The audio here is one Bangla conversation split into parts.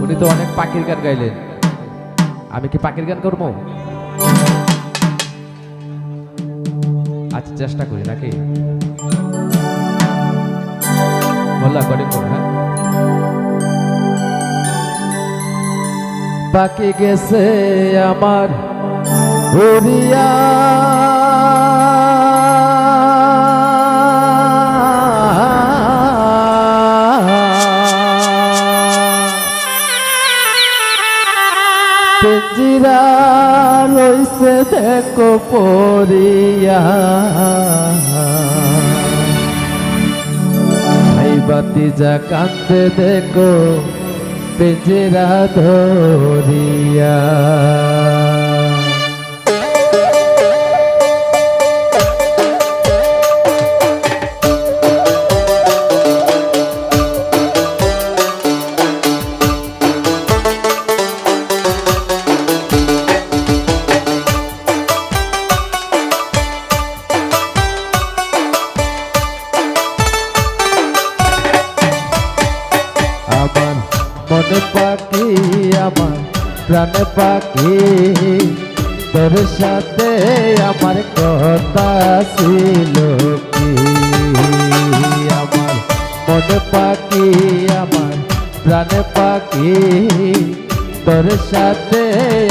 উনি তো অনেক পাখির গান গাইলেন, আমি কি পাখির গান করবো? আচ্ছা চেষ্টা করি নাকি? বললা করে কর। হ্যাঁ, পাখি গেছে আমার উড়িয়া, পিঞ্জিরা রইছে দেখো পড়িয়া, ভাই বাতি যা কান্দে দেখো পিঞ্জিরা ধরিয়া। মনে পাখি আমার প্রাণে পাখি, তোর সাথে আমার কথা ছিল কি? আমার মনে পাখি আমার প্রাণে পাখি, তোর সাথে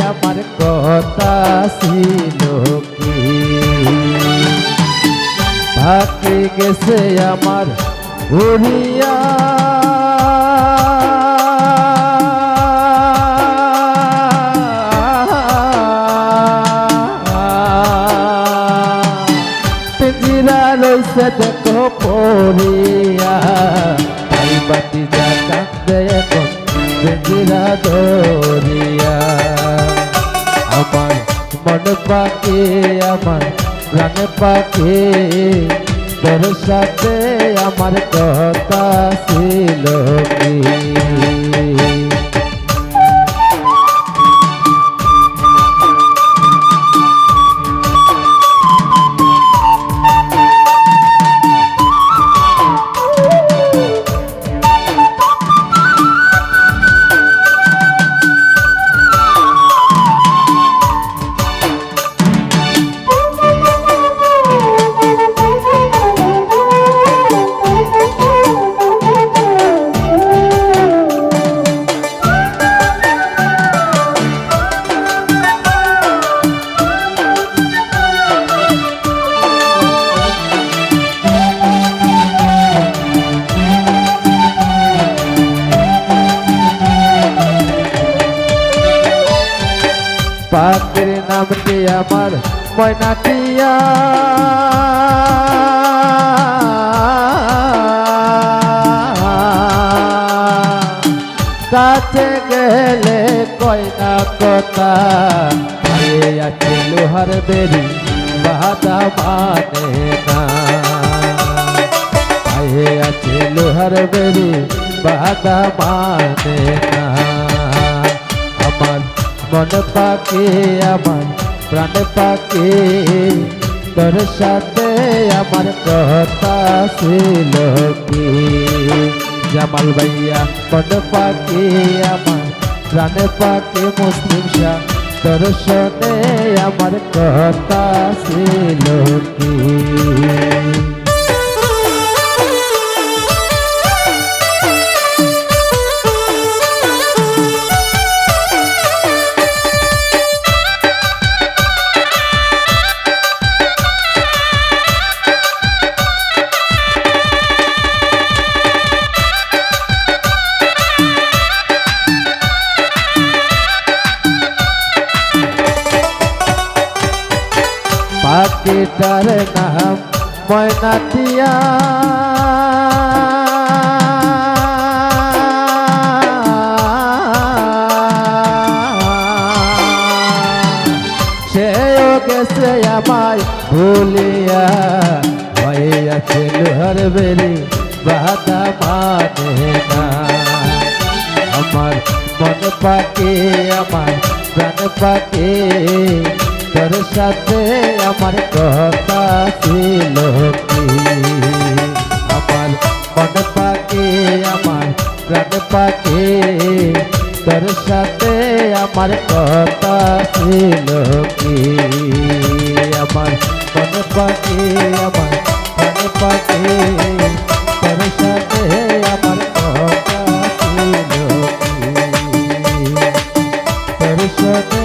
আমার কথা ছিল কি? পাখি গেছে আমার উড়িয়া, রইছে দেখো পড়িয়া, ভাই বাতি যা কান্দে এখন পিঞ্জিরা ধরিয়া। আমার মন পাখি আমার প্রাণ পাখি, তোর সাথে আমার কথা ছিল কি? পাখির নামটি আমার ময়নাটিয়া, কাছে গেলে কয় না কথা, আছে লোহার বেরি বাধা মানে না, আছে লোহার বেরি বাধা মানে না। আমার মন পাখি আমার প্রাণ পাখি, তোর সাথে আমার কথা ছিল কি? জামাল ভাইয়া মন পাখি আমার প্রাণ পাখি, মুসলিম শাহ তোর শোনে আমার কথা ছিল কি? পাখিটার নাম ময়নাটিয়া, সেও গেছে আমায় ভুলিয়া, হইয়াছে লোহার বেরি বাধা মানে না। আমার মন পাখি আমার প্রাণ পাখি, তোর সাথে আমার কথা ছিল কি? আমার মন পাখি আমার প্রাণ পাখি, তোর সাথে আমার কথা ছিল কি আমার মনে পাখি আমার মনে পাখি তোর সাথে আমার কথা ছিল কি তোর সাথে